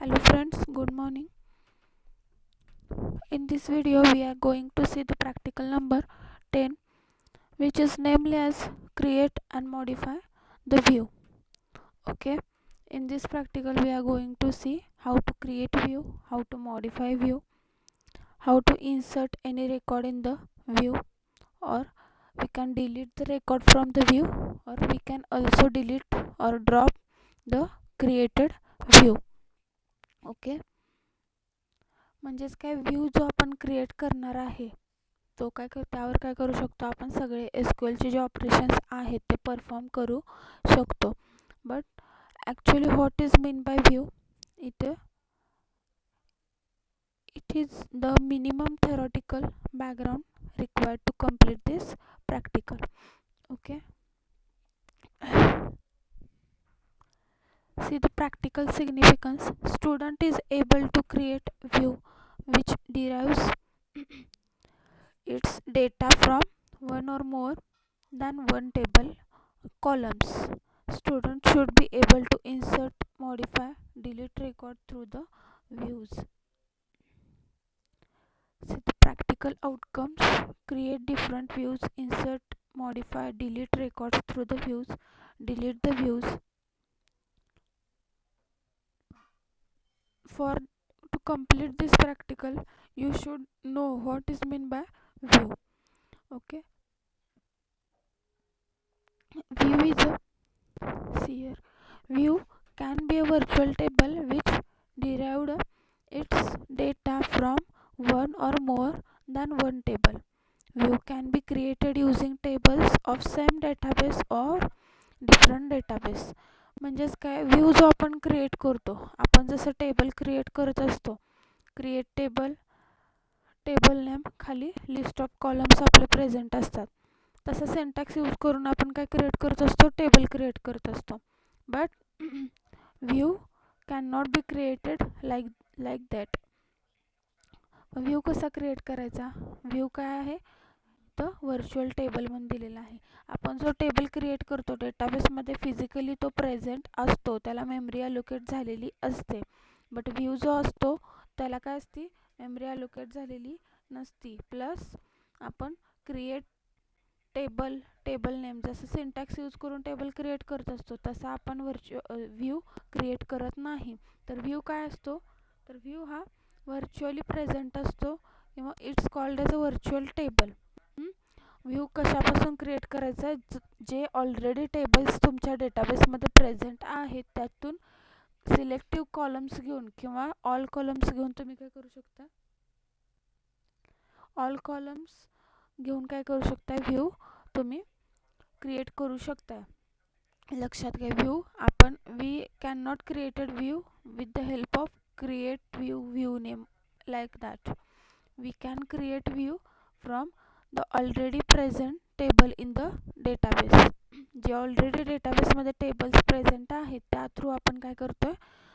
Hello friends, good morning. In this video we are going to see the practical number 10, which is namely as create and modify the view. Okay, in this practical we are going to see how to create view, how to modify view, how to insert any record in the view, or we can delete the record from the view, or we can also delete or drop the created view. Okay, म्हणजेच काय view जो आपण create करणार आहे तो त्यावर काय करू शकतो आपण सगळे एसक्यूएलचे जे ऑपरेशन्स आहेत ते परफॉर्म करू शकतो. But actually what is mean by view, it is the minimum theoretical background required to complete this practical. Okay, see the practical significance. Student is able to create view which derives its data from one or more than one table columns. Students should be able to insert, modify, delete record through the views. See the practical outcomes. Create different views, insert, modify, delete records through the views, delete the views. For to complete this practical, you should know what is meant by view. Okay, view is a see here. View can be a virtual table which derived its data from one or more than one table. View can be created using tables of same database or different database. म्हणजेच काय, view जो आपण create करतो, आपण जसं table create करत असतो, create table, table name खाली लिस्ट ऑफ कॉलम्स आपले प्रेझेंट असतात, तसा सिंटॅक्स यूज करून आपण काय क्रिएट करत असतो, टेबल क्रिएट करत असतो. But view can not be created like that. View कसा क्रिएट करायचा, व्ह्यू काय आहे तर व्हर्च्युअल टेबल म्हणून दिलेला आहे. आपण जो टेबल क्रिएट करतो डेटाबेसमध्ये फिजिकली तो प्रेझेंट असतो, त्याला मेमरी अलोकेट झालेली असते. बट व्ह्यू जो असतो त्याला काय असते, मेमरी अलोकेट झालेली नसती. प्लस आपण क्रिएट टेबल, टेबल नेम जसं सिंटॅक्स यूज करून टेबल क्रिएट करत असतो तसा आपण व्ह्यू क्रिएट करत नाही. तर व्ह्यू काय असतो, तर व्ह्यू हा व्हर्च्युअली प्रेझेंट असतो किंवा it's called as a virtual table. View कशापासून क्रिएट करायचा, जे ऑलरेडी टेबल्स तुमच्या डेटाबेसमध्ये प्रेझेंट आहेत त्यातून सिलेक्टिव्ह कॉलम्स घेऊन किंवा ऑल कॉलम्स घेऊन तुम्ही काय करू शकता, ऑल कॉलम्स घेऊन काय करू शकता, व्ह्यू तुम्ही क्रिएट करू शकता. लक्षात घ्या, व्ह्यू आपण we can not created view with the help of create view name like that. We can create view from the already present table in the database. जे ऑलरेडी डेटाबेसमध्ये टेबल्स प्रेझेंट आहेत त्या through आपण काय करतोय,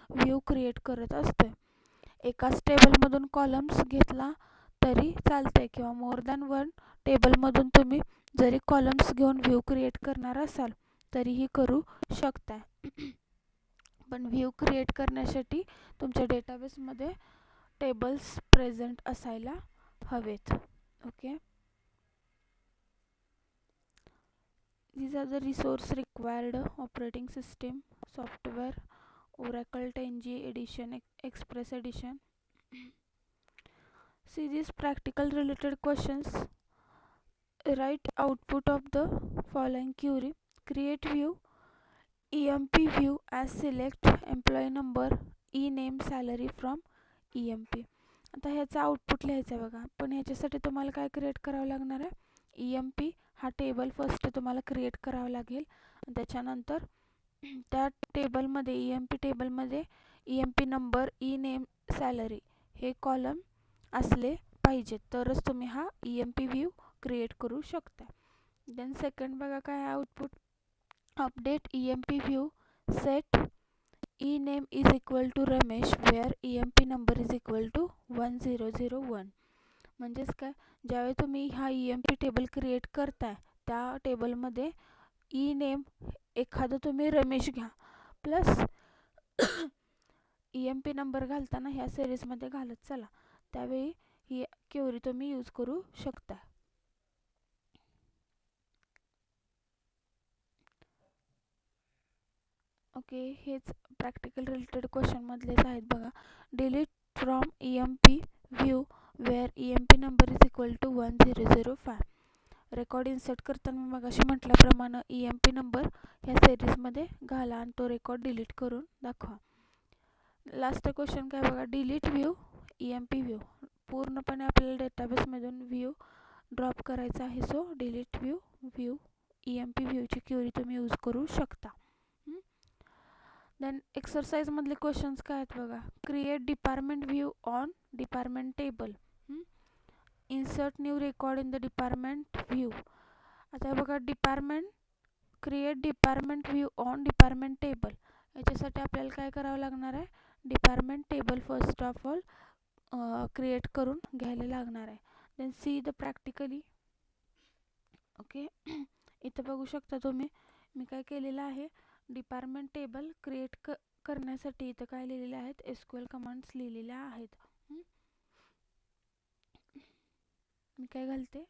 view create करत असतोय. एकाच टेबलमधून कॉलम्स घेतला तरी चालते किंवा मोर दॅन वन टेबलमधून तुम्ही जरी कॉलम्स घेऊन व्ह्यू क्रिएट करणार असाल तरीही करू शकता. पण व्ह्यू क्रिएट करण्यासाठी तुमच्या डेटाबेसमध्ये टेबल्स प्रेझेंट असायला हवेत. Okay, these are the resource required: operating system, software, Oracle 10G edition, Express edition. See these practical related questions. Write output of the following query. Create view emp view as select employee number, e-name, salary from emp. आता ह्याचा output लिहायचं आहे बघा. पण ह्याच्यासाठी तुम्हाला काय create करावं लागणार आहे, emp हा टेबल फर्स्ट तुम्हाला क्रिएट करावा लागेल. त्याच्यानंतर त्या टेबलमध्ये emp टेबलमध्ये emp number, E name, salary हे कॉलम असले पाहिजेत तरच तुम्ही हा emp व्ह्यू क्रिएट करू शकता. देन सेकंड बघा काय आहे output, update emp view set e-name is equal to Ramesh where emp number is equal to 1001. म्हणजेच काय, ज्यावेळी तुम्ही हा emp टेबल क्रिएट करताय त्या टेबलमध्ये ई नेम एखादं तुम्ही रमेश घ्या प्लस EMP नंबर घालताना ह्या सिरीजमध्ये घालत चला, त्यावेळी ही क्वेरी तुम्ही यूज करू शकता. ओके, हेच प्रॅक्टिकल रिलेटेड क्वेश्चनमधलेच आहेत बघा. Delete from EMP view where EMP number is equal to 1005. Record insert करताना मग अशी म्हटल्याप्रमाणे EMP नंबर ह्या सिरीजमध्ये घाला आणि तो रेकॉर्ड डिलीट करून दाखवा. लास्ट क्वेश्चन काय बघा, डिलीट व्ह्यू EMP व्ह्यू. पूर्णपणे आपल्याला डेटाबेसमधून व्ह्यू ड्रॉप करायचा आहे. सो डिलीट व्ह्यू EMP व्ह्यूची क्वेरी तुम्ही यूज करू शकता. देन एक्सरसाइजमधले क्वेश्चन्स काय आहेत बघा. Create department view on department table. Insert new record in the department view. आता बघा, create department view on department table. याच्यासाठी आपल्याला काय करावं लागणार आहे, department table first of all create करून घ्यायला लागणार आहे. Then see the practically. Okay, इथं बघू शकता तुम्ही मी काय केलेलं आहे, डिपार्टमेंट टेबल क्रिएट करण्यासाठी इथं काय लिहिलेले आहेत, SQL कमांड्स लिहिलेल्या आहेत. मी काय घालते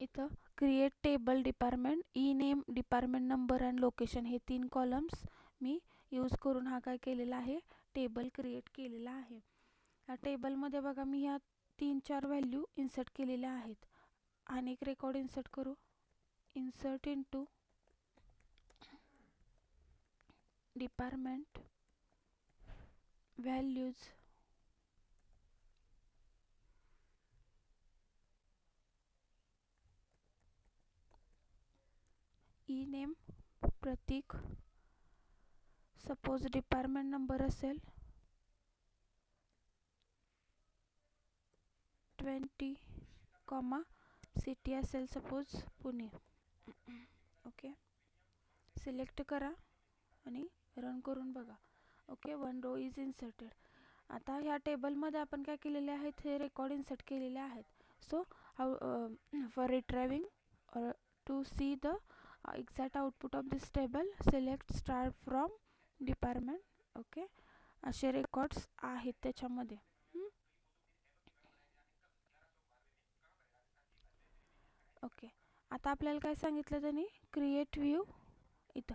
इथं, create table department, name, department number and location, हे 3 कॉलम्स मी यूज करून हा काय केलेला आहे, टेबल क्रिएट केलेला आहे. या टेबलमध्ये बघा मी ह्या 3-4 व्हॅल्यू इन्सर्ट केलेल्या आहेत. आणि एक रेकॉर्ड इन्सर्ट करू. Insert into department values name Pratik. Suppose department number असेल 20, सिटी असेल सपोज पुणे. ओके, सिलेक्ट करा आणि रन करून बघा. Okay, 1 row is inserted. आता ह्या टेबलमध्ये आपण काय केलेले आहेत, हे रेकॉर्ड इन्सर्ट केलेले आहेत. So for retrieving or to see the exact output of this table, select start from department. Okay, असे रेकॉर्ड्स आहेत त्याच्यामध्ये. ओके, आता आपल्याला काय सांगितलं त्यांनी, क्रिएट व्ह्यू. इथं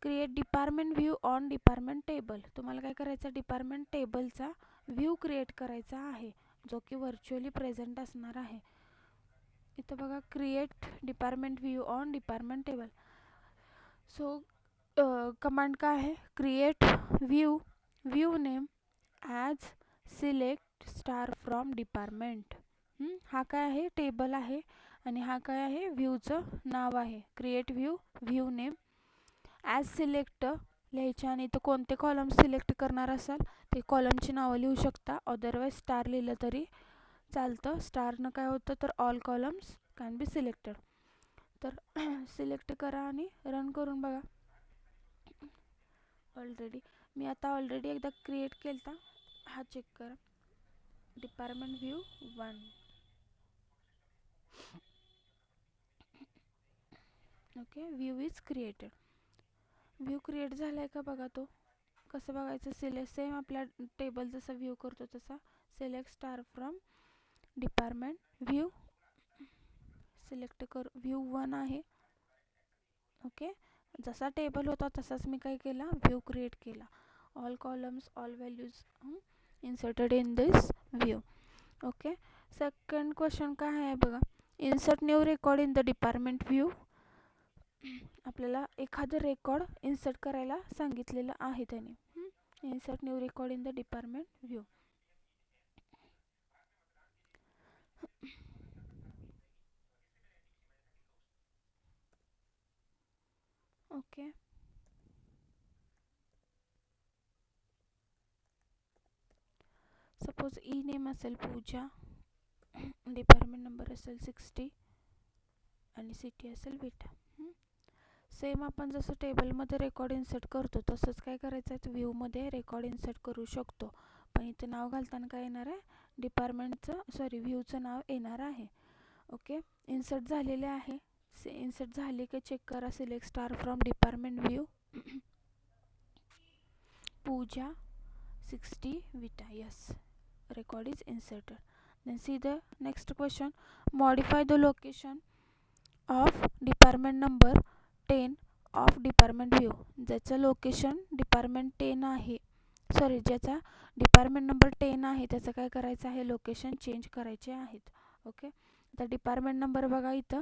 create department view on department table. तुम्हाला काय करायचं, डिपार्टमेंट टेबलचा व्ह्यू क्रिएट करायचा आहे, जो की व्हर्च्युअली प्रेझेंट असणार आहे. इथं बघा, create department view on department table. So command काय आहे, create view name as select star from department. हा काय आहे, टेबल आहे आणि हा काय आहे, व्ह्यूचं नाव आहे. Create view name as select लिहायच्या आणि इथं कोणते कॉलम सिलेक्ट करणार असाल ते कॉलमची नावं लिहू शकता. अदरवाईज स्टार लिहिलं तरी चालतं. स्टारनं काय होतं तर all columns can be selected. तर सिलेक्ट करा आणि रन करून बघा. मी आता ऑलरेडी एकदा क्रिएट केलता, हा चेक करा. Department view 1. Okay, view is created. View create झाला आहे का बघा. तो कसं बघायचं, सेम आपल्या टेबल जसा व्ह्यू करतो तसा select star from department view select कर. व्ह्यू 1 आहे. ओके, जसा टेबल होता तसाच मी काय केला, व्ह्यू क्रिएट केला. All columns, all values inserted in this view. Okay, second question काय आहे बघा, insert new record in the department view. आपल्याला एखादं रेकॉर्ड इन्सर्ट करायला सांगितलेलं आहे त्याने. Insert new record in the department view. Okay, suppose name असेल पूजा, डिपार्टमेंट नंबर असेल 60 आणि सिटी असेल विटा. सेम आपण जसं टेबलमध्ये रेकॉर्ड इन्सर्ट करतो तसंच काय करायचं आहे, व्ह्यूमध्ये रेकॉर्ड इन्सर्ट करू शकतो. पण इथं नाव घालताना काय येणार आहे, व्ह्यूचं नाव येणार आहे. ओके, इन्सर्ट झालेले आहे. इन्सर्ट झाले की चेक करा, select star from department view. Pooja 60 Vita. Yes, record is inserted. Then see the next question. Modify the location of department number 10 of department view. ज्याचं लोकेशन डिपार्टमेंट 10 आहे, sorry ज्याचा department number 10 आहे त्याचं काय करायचं आहे, location change करायचे आहेत. ओके, आता डिपार्टमेंट नंबर बघा इथं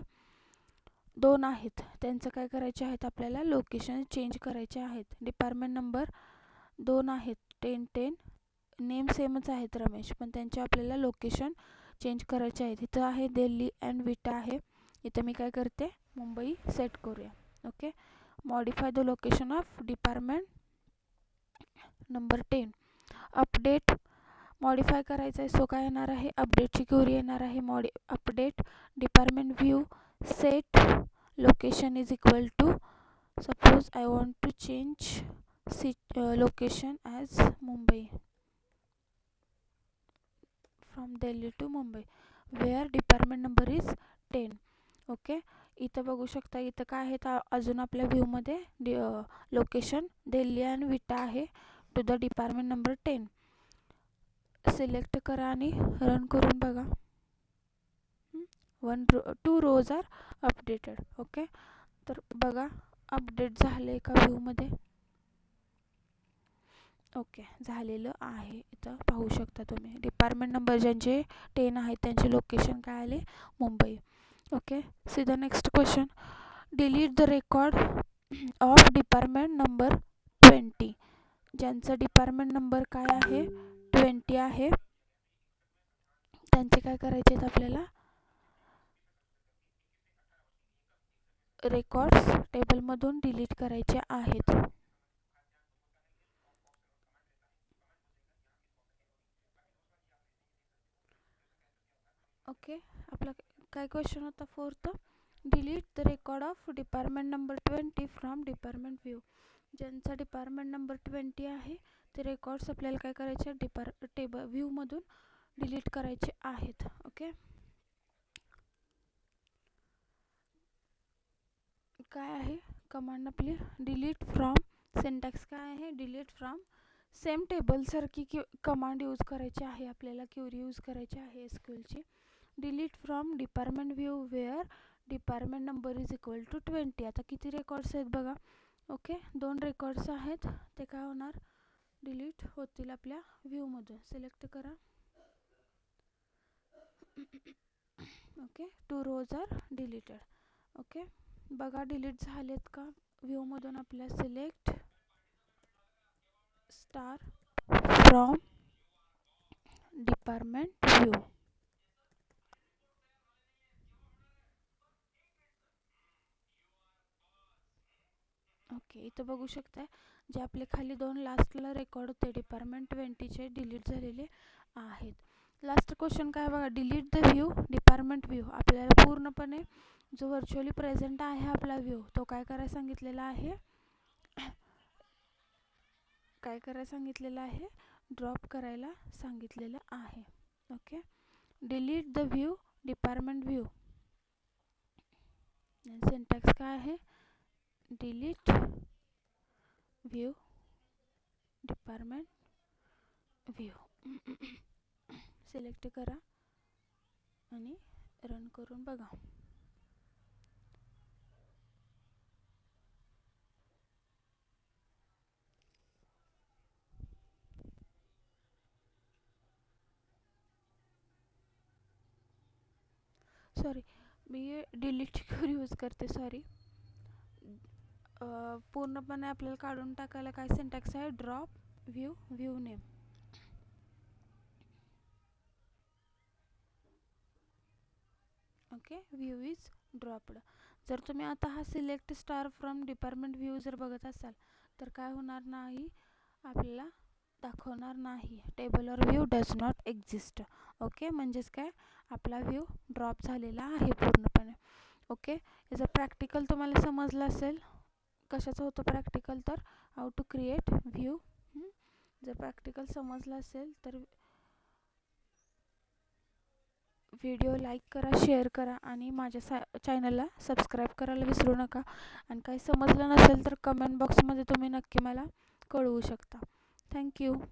2 आहेत, त्यांचं काय करायचे आहेत, आपल्याला लोकेशन चेंज करायचे आहेत. डिपार्टमेंट नंबर 2 आहेत, 10 नेम सेमच आहेत रमेश, पण त्यांचे आपल्याला लोकेशन चेंज करायचे आहेत. इथं आहे दिल्ली अँड विटा आहे, इथं मी काय करते, मुंबई सेट करूया. Okay, modify the location of department number 10. Update modify करायचं आहे, सो काय येणार आहे, अपडेटची क्वेरी येणार आहे. Update department view set location is equal to, suppose I want to change location as Mumbai, from Delhi to Mumbai, where department number is 10. Okay, इथं बघू शकता, इथं काय आहे, अजून आपल्या व्ह्यूमध्ये लोकेशन दिल्ली आणि विटा आहे to the department number 10. Select करा आणि रन करून बघा. 2 rows आर अपडेटेड. ओके, तर बघा अपडेट झाले का व्ह्यूमध्ये. ओके, झालेलं आहे, इथं पाहू शकता तुम्ही. डिपार्टमेंट नंबर ज्यांचे 10 आहेत त्यांचे लोकेशन काय आले, Mumbai. Okay, see the next question. Delete the record of department number 20. ज्यांचा डिपार्टमेंट नंबर काय आहे, 20 आहे, त्यांचे काय करायचे आहेत, आपल्याला रेकॉर्ड्स टेबलमधून डिलीट करायचे आहेत. ओके, आपला काय क्वेश्चन होता, 4th. Delete the record of department number 20 from department view. ज्यांचा डिपार्टमेंट नंबर 20 आहे ते रेकॉर्ड्स आपल्याला काय करायचे, टेबल व्ह्यूमधून डिलीट करायचे आहेत. ओके, काय आहे कमांड आपली, डिलीट फ्रॉम. सिंटॅक्स काय आहे, डिलीट फ्रॉम. सेम टेबलसारखी कमांड यूज करायची आहे आपल्याला, क्वेरी यूज करायची आहे SQLची. Delete from department view where department number is equal to 20. आता किती रेकॉर्ड्स आहेत बघा. ओके, 2 रेकॉर्ड्स आहेत, ते काय होणार, डिलीट होतील आपल्या व्ह्यूमधून. सिलेक्ट करा. Okay, 2 rows are deleted. Okay, बघा डिलीट झालेत का व्ह्यूमधून. आपल्या select star from department view. Okay, इथं बघू शकताय जे आपले खाली 2 लास्टला रेकॉर्ड होते डिपार्टमेंट 20चे डिलीट झालेले आहेत. लास्ट क्वेश्चन काय बघा, delete the view department view. आपल्याला पूर्णपणे जो व्हर्च्युअली प्रेझेंट आहे आपला व्ह्यू, तो काय करायला सांगितलेला आहे, ड्रॉप करायला सांगितलेलं आहे. Okay, delete the view department view. Syntax काय आहे, delete view department view. Select करा आणि रन करून बघा. सॉरी, मी डिलीट यूज करते, सॉरी. पूर्णपणे आपल्याला काढून टाकायला काय सिंटॅक्स आहे, drop view name. Okay, view is dropped. जर तुम्ही आता हा select star from department view जर बघत असाल तर काय होणार नाही, आपल्याला दाखवणार नाही, टेबल और view does not exist. Okay, म्हणजेच काय, आपला व्ह्यू ड्रॉप झालेला आहे पूर्णपणे. ओके, याचं प्रॅक्टिकल तुम्हाला समजलं असेल. कशाचं होतं प्रॅक्टिकल, तर हाऊ टू क्रिएट व्ह्यू. जर प्रॅक्टिकल समजलं असेल तर व्हिडिओ लाईक करा, शेअर करा आणि माझ्या चॅनलला सबस्क्राईब करायला विसरू नका. आणि काही समजलं नसेल तर कमेंट बॉक्समध्ये तुम्ही नक्की मला कळवू शकता. Thank you.